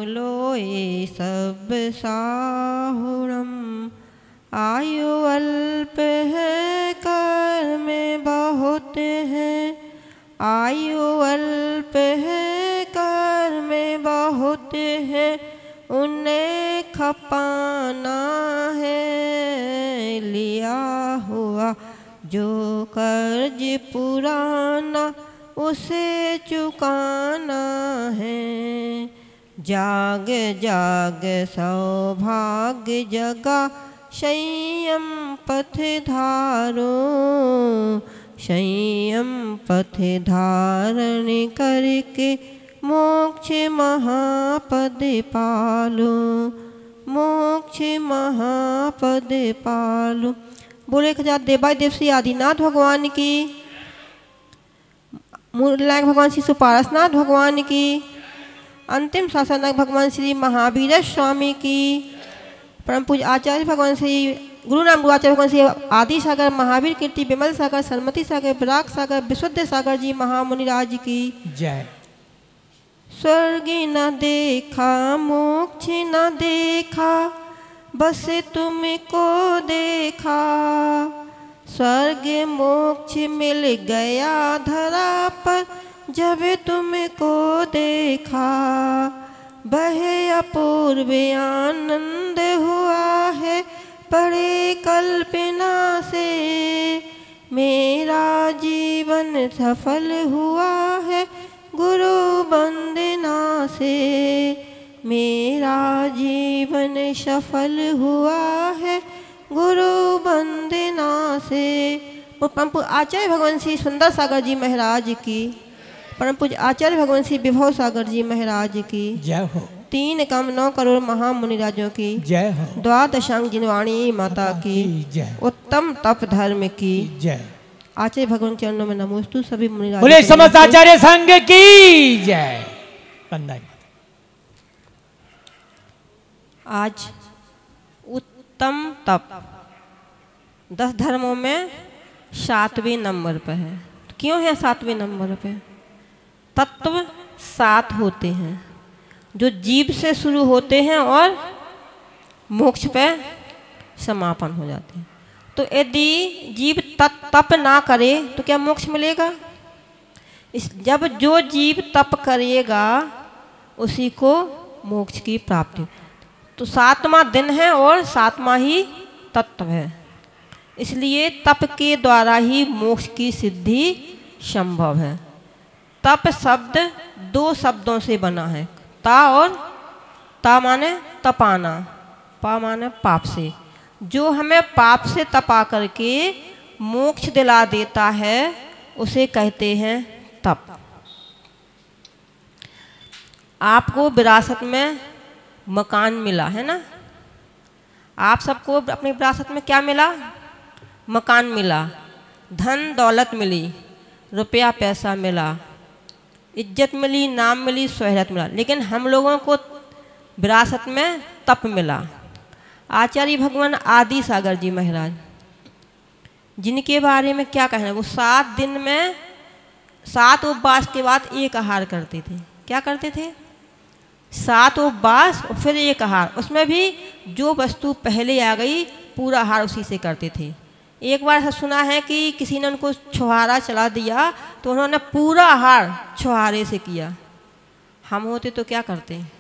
लोए सब साहुरम। आयु अल्प है कर्म बहुत है, आयु अल्प है कर्म बहुत है, उन्हें खपाना है। लिया हुआ जो कर्ज पुराना उसे चुकाना है। जाग जाग सौभाग्य जगा संयम पथ धारो, संयम पथ धारण करके मोक्ष महापद पालो, मोक्ष महापद पालो। बोले खजा देवाय देव श्री आदिनाथ भगवान की, मूलनायक भगवान श्री सुपारसनाथ भगवान की, अंतिम शासनायक भगवान श्री महावीर स्वामी की, परम पूज्य आचार्य भगवान श्री गुरु नाम गुरुआचार्य भगवान श्री आदि सागर महावीर कीर्ति विमल सागर सरमती सागर विराग सागर विशुद्ध सागर जी महामुनिराज की जय। स्वर्ग न देखा मोक्ष न देखा, बस तुमको देखा। स्वर्ग मोक्ष मिल गया धरा पर जब तुमको देखा। बहे अपूर्व आनंद हुआ है बड़े कल्पना से, मेरा जीवन सफल हुआ है गुरु वंदना से। मेरा जीवन सफल हुआ है गुरु वंदना से। परम पूज्य आचार्य भगवान श्री सुंदर सागर जी महाराज की, परम पूज्य आचार्य भगवान श्री विभव सागर जी महाराज की जय हो। 3 कम 9 करोड़ महामुनिराजों की जय हो। द्वादशांग जिनवाणी माता की जय। उत्तम तप धर्म की जय। आचार्य भगवान चरणों में नमोस्तु। सभी मुनिराज बोले समस्त आचार्य संघ की जय। वंदन। आज उत्तम तप 10 धर्मों में 7वें नंबर पर है। क्यों है 7वें नंबर पे? तत्व 7 होते हैं जो जीव से शुरू होते हैं और मोक्ष पे समापन हो जाते हैं। तो यदि जीव तप ना करे तो क्या मोक्ष मिलेगा? जब जो जीव तप करेगा उसी को मोक्ष की प्राप्ति। तो 7वां दिन है और 7वां ही तत्व है, इसलिए तप के द्वारा ही मोक्ष की सिद्धि संभव है। तप शब्द 2 शब्दों से बना है, ता और ता माने तपाना, पा माने पाप से। जो हमें पाप से तपा करके मोक्ष दिला देता है उसे कहते हैं तप। आपको विरासत में मकान मिला है ना, आप सबको अपनी विरासत में क्या मिला? मकान मिला, धन दौलत मिली, रुपया पैसा मिला, इज्जत मिली, नाम मिली, शोहरत मिला। लेकिन हम लोगों को विरासत में तप मिला। आचार्य भगवान आदि सागर जी महाराज, जिनके बारे में क्या कहना है, वो 7 दिन में 7 उपवास के बाद एक आहार करते थे। क्या करते थे? 7 उपवास और फिर एक आहार। उसमें भी जो वस्तु पहले आ गई पूरा आहार उसी से करते थे। एक बार ऐसा सुना है कि किसी ने उनको छुहारा चला दिया तो उन्होंने पूरा आहार छुहारे से किया। हम होते तो क्या करते हैं?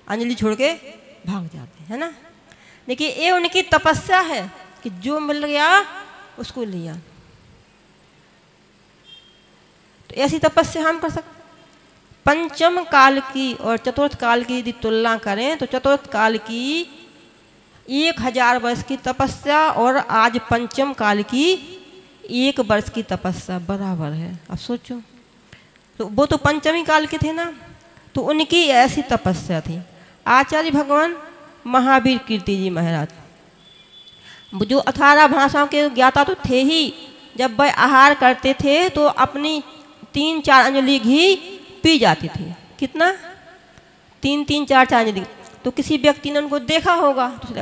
अंजलि छोड़ के भाग जाते हैं, है ना। देखिए ये उनकी तपस्या है कि जो मिल गया उसको लिया। तो ऐसी तपस्या हम कर सकते। पंचम काल की और चतुर्थ काल की यदि तुलना करें तो चतुर्थ काल की 1000 वर्ष की तपस्या और आज पंचम काल की 1 वर्ष की तपस्या बराबर है। अब सोचो, तो वो तो पंचमी काल के थे ना, तो उनकी ऐसी तपस्या थी। आचार्य भगवान महावीर कीर्ति जी महाराज, जो 18 भाषाओं के ज्ञाता तो थे ही, जब वह आहार करते थे तो अपनी 3-4 अंजलि घी पी जाती थी। कितना? 3-3, 4-4 अंजलि। तो किसी व्यक्ति ने उनको देखा होगा तो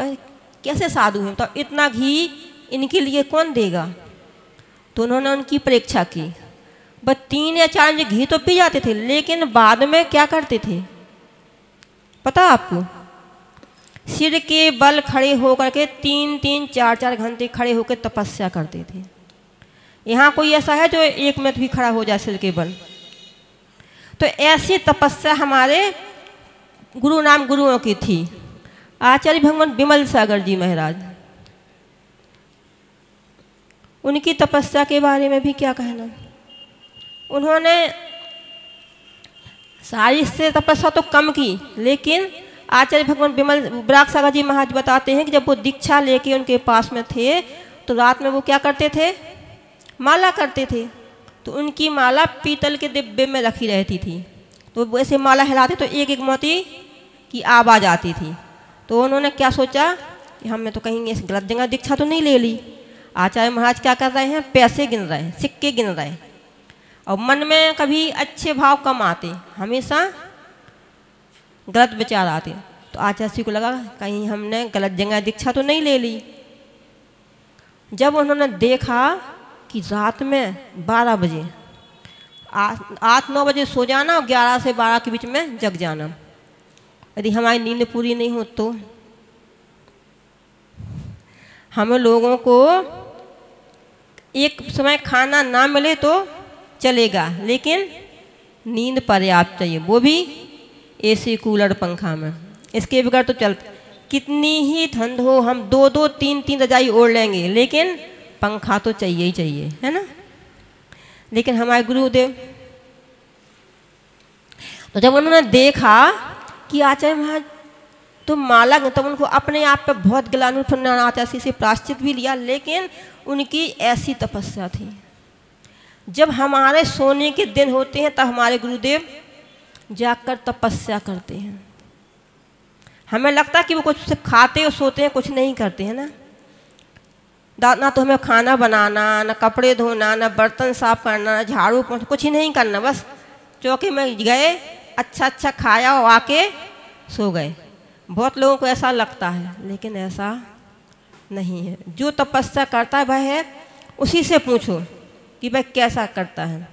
कैसे साधु हैं, तो इतना घी इनके लिए कौन देगा? तो उन्होंने उनकी परीक्षा की। बस 3 या 4 घी तो पी जाते थे, लेकिन बाद में क्या करते थे? पता आपको? सिर के बल खड़े होकर के 3-3, 4-4 घंटे खड़े होकर तपस्या करते थे। यहाँ कोई ऐसा है जो 1 मिनट भी खड़ा हो जाए सिर के बल? तो ऐसी तपस्या हमारे गुरुओं की थी। आचार्य भगवान विमल सागर जी महाराज, उनकी तपस्या के बारे में भी क्या कहना। उन्होंने सारी से तपस्या तो कम की, लेकिन आचार्य भगवान विमल सागर जी महाराज बताते हैं कि जब वो दीक्षा लेके उनके पास में थे तो रात में वो क्या करते थे, माला करते थे। तो उनकी माला पीतल के डिब्बे में रखी रहती थी, तो वो ऐसे माला हिलाते तो एक एक मोती की आवाज़ आती थी। तो उन्होंने क्या सोचा कि हमने तो कहीं इस गलत जगह दीक्षा तो नहीं ले ली। आचार्य महाराज क्या कर रहे हैं, पैसे गिन रहे हैं, सिक्के गिन रहे हैं, और मन में कभी अच्छे भाव कम आते, हमेशा गलत विचार आते। तो आचार्य जी को लगा कहीं हमने गलत जगह दीक्षा तो नहीं ले ली। जब उन्होंने देखा कि रात में 12 बजे 8-9 बजे सो जाना और 11 से 12 के बीच में जग जाना, यदि हमारी नींद पूरी नहीं हो तो हमें लोगों को एक समय खाना ना मिले तो चलेगा, लेकिन नींद पर्याप्त चाहिए, वो भी एसी कूलर पंखा में। इसके बगैर तो चलते, कितनी ही ठंड हो हम 2-2, 3-3 रजाई ओढ़ लेंगे, लेकिन पंखा तो चाहिए ही चाहिए, है ना। लेकिन हमारे गुरुदेव, तो जब उन्होंने देखा कि आचार्य महाराज तो माला, तब उनको अपने आप पे बहुत गिलानी, आचार्य से प्रायश्चित भी लिया, लेकिन उनकी ऐसी तपस्या थी। जब हमारे सोने के दिन होते हैं तब हमारे गुरुदेव जाकर तपस्या करते हैं। हमें लगता है कि वो कुछ सिर्फ खाते और सोते हैं, कुछ नहीं करते हैं ना। ना तो हमें खाना बनाना, ना कपड़े धोना, ना बर्तन साफ करना, ना झाड़ू पोंछा, कुछ ही नहीं करना, बस चौकी में गए, अच्छा खाया और आके सो गए। बहुत लोगों को ऐसा लगता है, लेकिन ऐसा नहीं है। जो तपस्या करता है वह है, उसी से पूछो कि वह कैसा करता है।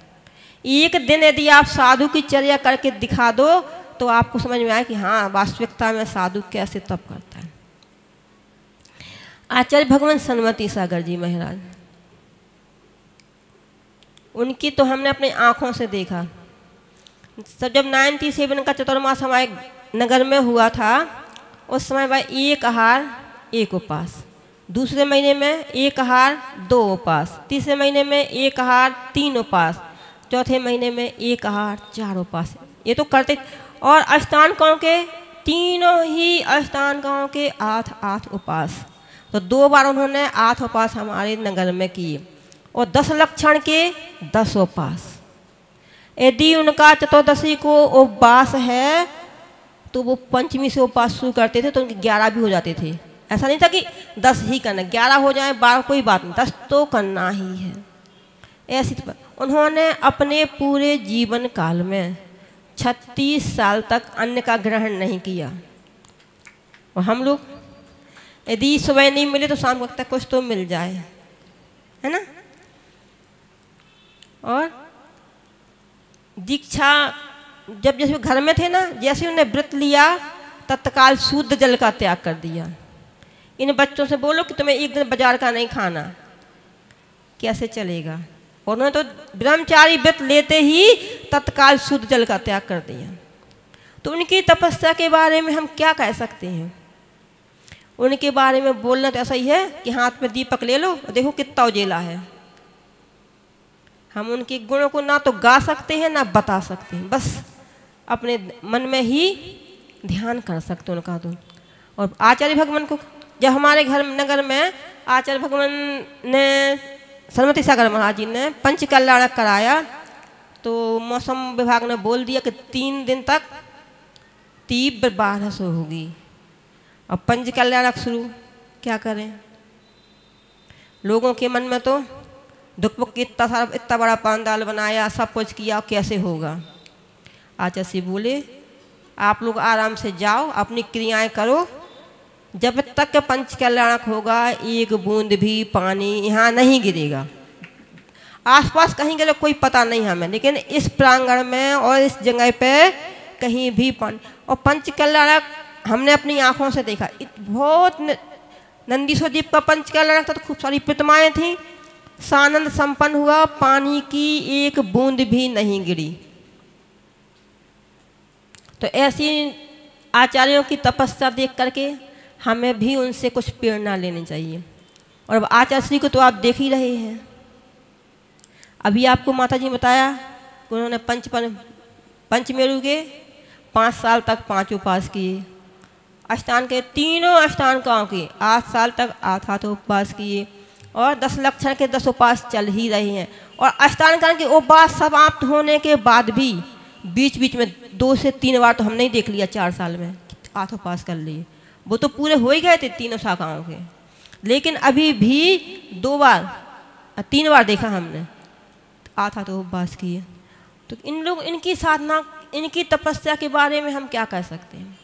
एक दिन यदि आप साधु की चर्या करके दिखा दो तो आपको समझ में आए कि हाँ, वास्तविकता में साधु कैसे तप करता है। आचार्य भगवान सन्मति सागर जी महाराज, उनकी तो हमने अपनी आँखों से देखा। जब 97 का चतुर्मास हमारे नगर में हुआ था, उस समय वह 1 आहार 1 उपवास, दूसरे महीने में 1 आहार 2 उपवास, तीसरे महीने में 1 आहार 3 उपवास, चौथे महीने में 1 आहार 4 उपवास, ये तो करते। और अष्टांगों के तीनों ही अष्टांगों के 8 उपवास, तो 2 बार उन्होंने 8 उपवास हमारे नगर में किए, और 10 लक्षण के 10 उपवास। यदि उनका चतुर्दशी को उपवास है तो वो पंचमी से उपवास शुरू करते थे, तो उनके 11 भी हो जाते थे। ऐसा नहीं था कि 10 ही करना, 11 हो जाए 12 कोई बात नहीं, 10 तो करना ही है। ऐसी उन्होंने अपने पूरे जीवन काल में 36 साल तक अन्न का ग्रहण नहीं किया। और हम लोग यदि सुबह नहीं मिले तो शाम को लगता कुछ तो मिल जाए, है ना। और दीक्षा जब जैसे घर में थे ना, जैसे उन्हें व्रत लिया तत्काल शुद्ध जल का त्याग कर दिया। इन बच्चों से बोलो कि तुम्हें एक दिन बाजार का नहीं खाना, कैसे चलेगा। और उन्होंने तो ब्रह्मचारी व्रत लेते ही तत्काल शुद्ध जल का त्याग कर दिया। तो उनकी तपस्या के बारे में हम क्या कह सकते हैं। उनके बारे में बोलना तो ऐसा ही है कि हाथ में दीपक ले लो और देखो कितना उजेला है। हम उनके गुणों को ना तो गा सकते हैं ना बता सकते हैं, बस अपने मन में ही ध्यान कर सकते हैं उनका। तो और आचार्य भगवान को जब हमारे घर नगर में आचार्य भगवान ने सन्मति सागर महाराज जी ने पंच कल्याणक कराया, तो मौसम विभाग ने बोल दिया कि 3 दिन तक तीव्र बारिश होगी। और पंच कल्याणक शुरू, क्या करें। लोगों के मन में तो दुख इतना बड़ा पंडाल बनाया, सब कुछ किया, कैसे होगा। आचार्य से बोले आप लोग आराम से जाओ, अपनी क्रियाएं करो, जब तक पंच कल्याणक होगा 1 बूंद भी पानी यहाँ नहीं गिरेगा। आसपास कहीं गिरे कोई पता नहीं हमें, लेकिन इस प्रांगण में और इस जगह पे कहीं भी पानी। और पंचकल्याणक हमने अपनी आँखों से देखा। बहुत नंदीश्वर का पंचकल्याणक था, तो खूब सारी प्रतिमाएँ थीं। सानंद संपन्न हुआ, पानी की एक बूंद भी नहीं गिरी। तो ऐसी आचार्यों की तपस्या देख करके हमें भी उनसे कुछ प्रेरणा लेनी चाहिए। और अब आचार्य श्री को तो आप देख ही रहे हैं। अभी आपको माता जी बताया कि उन्होंने पंचमेरु के 5 साल तक 5 उपवास किए, अष्टांग के तीनों अष्टांगों के 8 साल तक 8 उपवास किए, और 10 लक्षण के 10 उपवास चल ही रहे हैं। और अष्टांग के उपवास समाप्त होने के बाद भी बीच बीच में 2 से 3 बार तो हमने ही देख लिया 4 साल में 8 उपवास कर लिए। वो तो पूरे हो ही गए थे तीनों शाखाओं के, लेकिन अभी भी 2 बार 3 बार देखा हमने 8 उपवास किए। तो इनकी साधना, इनकी तपस्या के बारे में हम क्या कह सकते हैं।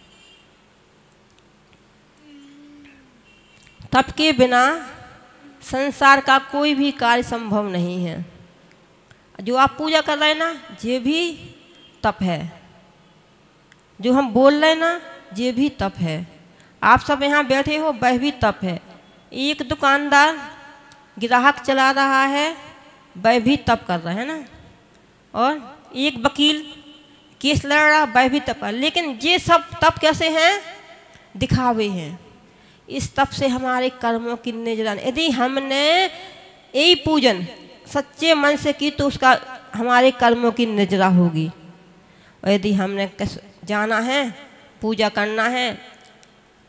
तप के बिना संसार का कोई भी कार्य संभव नहीं है। जो आप पूजा कर रहे हैं ना, ये भी तप है। जो हम बोल रहे हैं ना, ये भी तप है। आप सब यहाँ बैठे हो, वह भी तप है। एक दुकानदार ग्राहक चला रहा है, वह भी तप कर रहा है ना। और एक वकील केस लड़ रहा, वह भी तप है। लेकिन ये सब तप कैसे हैं? दिखावे हैं। इस तप से हमारे कर्मों की निगरानी, यदि हमने यही पूजन सच्चे मन से की तो उसका हमारे कर्मों की निजरा होगी। और यदि हमने जाना है, पूजा करना है,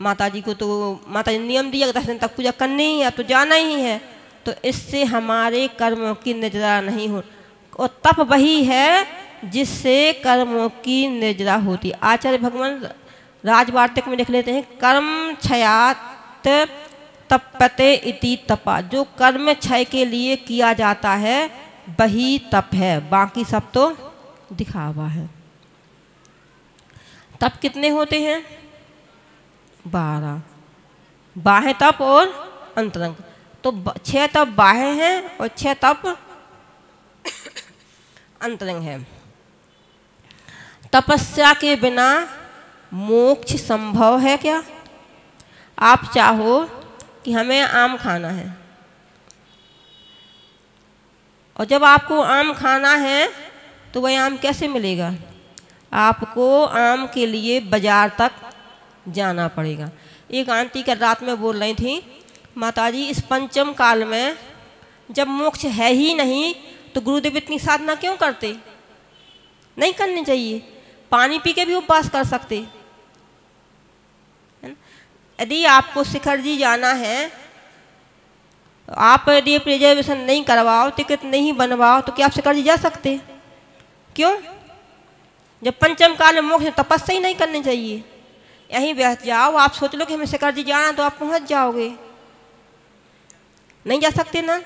माता जी को तो माता जी ने नियम दिया 10 दिन तक पूजा करनी ही है, तो जाना ही है, तो इससे हमारे कर्मों की निजरा नहीं हो। और तप वही है जिससे कर्मों की निजरा होती। आचार्य भगवान राजवार्तिक में लिख लेते हैं, कर्म क्षयात तपते इति तपा। जो कर्म क्षय के लिए किया जाता है वही तप है, बाकी सब तो दिखावा है। तप कितने होते हैं? 12 बाह्य तप और अंतरंग। तो 6 तप बाह्य हैं और 6 तप अंतरंग है। तपस्या के बिना मोक्ष संभव है क्या? आप चाहो कि हमें आम खाना है, और जब आपको आम खाना है तो वह आम कैसे मिलेगा? आपको आम के लिए बाजार तक जाना पड़ेगा। एक आंटी कल रात में बोल रही थी, माताजी इस पंचम काल में जब मोक्ष है ही नहीं तो गुरुदेव इतनी साधना क्यों करते? नहीं करनी चाहिए, पानी पी के भी उपवास कर सकते। यदि आपको शिखर जी जाना है, आप यदि रिजर्वेशन नहीं करवाओ, टिकट नहीं बनवाओ, तो क्या आप शिखर जी जा सकते? क्यों? जब पंचम काल में मोक्ष, तपस्या ही नहीं करनी चाहिए। यहीं बैठ जाओ, आप सोच लो कि हमें शिखर जी जाना, तो आप पहुंच जाओगे। नहीं जा सकते ना।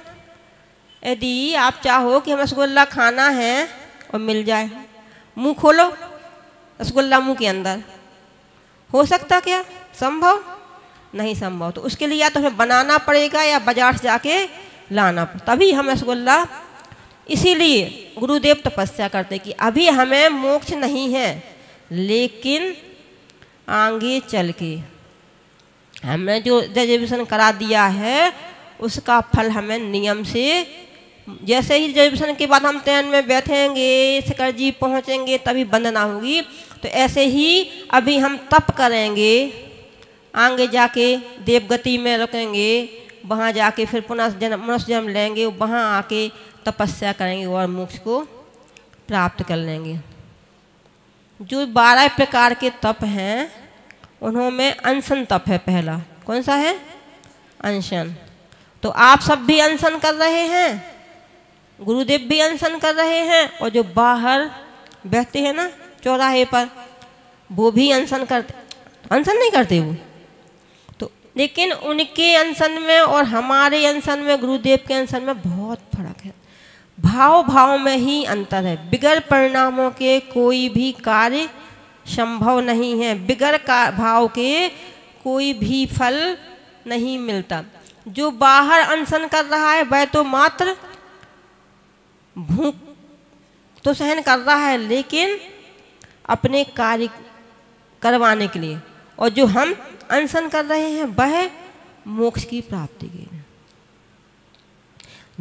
यदि आप चाहो कि हमें रसगुल्ला खाना है और मिल जाए, मुंह खोलो, रसगुल्ला मुंह के अंदर, हो सकता क्या? संभव नहीं संभव। तो उसके लिए या तो हमें बनाना पड़ेगा या बाजार से जाके लाना, तभी हम रसगुल्ला। इसीलिए गुरुदेव तपस्या करते कि अभी हमें मोक्ष नहीं है, लेकिन आगे चल के हमने जो रिजर्वेशन करा दिया है उसका फल हमें नियम से, जैसे ही रिजर्वेशन के बाद हम ट्रेन में बैठेंगे, शिखर जी पहुँचेंगे, तभी वंदना होगी। तो ऐसे ही अभी हम तप करेंगे, आगे जाके देवगति में रुकेंगे, वहाँ जाके फिर पुनः मनुष्य जन्म लेंगे, वहाँ आके तपस्या करेंगे और मोक्ष को प्राप्त कर लेंगे। जो 12 प्रकार के तप हैं उन्होंने अनशन तप है पहला। कौन सा है? अनशन। तो आप सब भी अनशन कर रहे हैं, गुरुदेव भी अनशन कर रहे हैं, और जो बाहर बैठते हैं ना चौराहे पर, वो भी अनशन करते। अनशन नहीं करते वो तो, लेकिन उनके अनशन में और हमारे अनशन में, गुरुदेव के अनशन में बहुत फर्क है। भाव भाव में ही अंतर है। बिगड़ परिणामों के कोई भी कार्य संभव नहीं है, बिगड़ भाव के कोई भी फल नहीं मिलता। जो बाहर अनशन कर रहा है वह तो मात्र भूख तो सहन कर रहा है, लेकिन अपने कार्य करवाने के लिए, और जो हम अनशन कर रहे हैं वह मोक्ष की प्राप्ति के लिए।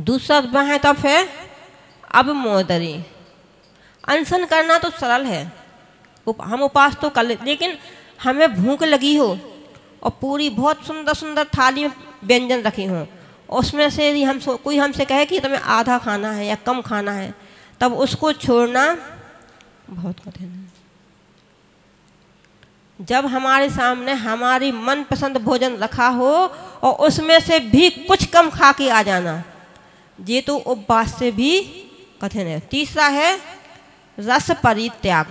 दूसरा वह तप है अब मोदरी। अनशन करना तो सरल है, हम उपवास तो कर ले, लेकिन हमें भूख लगी हो और पूरी बहुत सुंदर सुंदर थाली में व्यंजन रखे हों, उसमें से यदि कोई हमसे कहे कि तुम्हें आधा खाना है या कम खाना है, तब उसको छोड़ना बहुत कठिन है। जब हमारे सामने हमारी मनपसंद भोजन रखा हो और उसमें से भी कुछ कम खा के आ जाना, ये तो उपवास से भी कठिन है। तीसरा है रस परित्याग,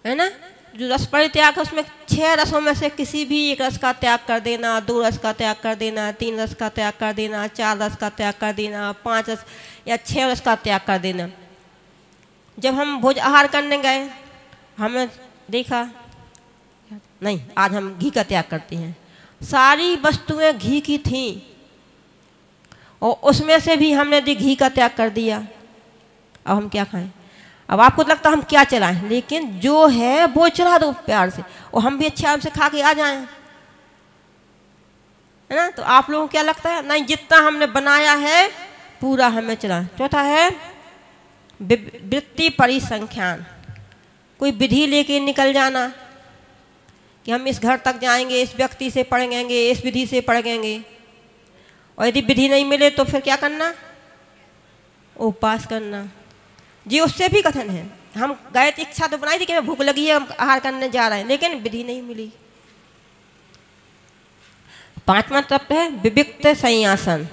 है ना। जो रस परित्याग है उसमें 6 रसों में से किसी भी एक रस का त्याग कर देना, 2 रस का त्याग कर देना, 3 रस का त्याग कर देना, 4 रस का त्याग कर देना, 5 रस या 6 रस का त्याग कर देना। जब हम भोज आहार करने गए, हमें देखा नहीं आज हम घी का त्याग करते हैं, सारी वस्तुएं घी की थीं और उसमें से भी हमने घी का त्याग कर दिया। अब हम क्या खाएं? अब आपको लगता है हम क्या चलाएं, लेकिन जो है वो चला दो प्यार से और हम भी अच्छे आराम से खा के आ जाएं, है ना। तो आप लोगों को क्या लगता है? नहीं, जितना हमने बनाया है पूरा हमें चलाएं। चौथा है वृत्ति परिसंख्यान, कोई विधि लेके निकल जाना कि हम इस घर तक जाएंगे, इस व्यक्ति से पढ़ेंगे, इस विधि से पढ़ेंगे, और यदि विधि नहीं मिले तो फिर क्या करना? उपवास करना। जी उससे भी कठिन है। हम गए तो इच्छा तो बनाई थी कि मैं भूख लगी है, हम आहार करने जा रहे हैं, लेकिन विधि नहीं मिली। 5वां तप है विविक्त संयासन,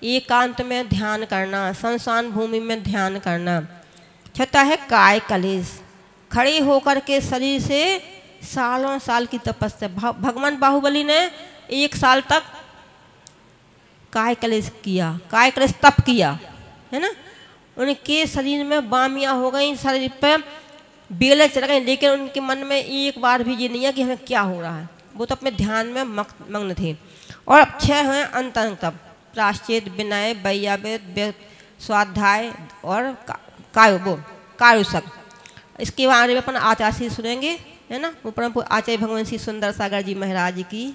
एकांत में ध्यान करना, संसान भूमि में ध्यान करना। 6वां है काय कलेश, खड़े होकर के शरीर से सालों साल की तपस्या। भगवान बाहुबली ने 1 साल तक काय कलेश किया, काय कलेश तप किया, है ना। उनके शरीर में बामियाँ हो गई, शरीर पे बेले चढ़ गई, लेकिन उनके मन में एक बार भी ये नहीं है कि हमें क्या हो रहा है। वो तो अपने ध्यान में मग्न थे। और 6 हैं अंतरंग तप, प्राश्चित, विनय, वैयावेद, स्वाध्याय और कारुसक। इसके बारे में अपन आचार्य से सुनेंगे, है ना। वो परम आचार्य भगवान श्री सुंदर सागर जी महाराज की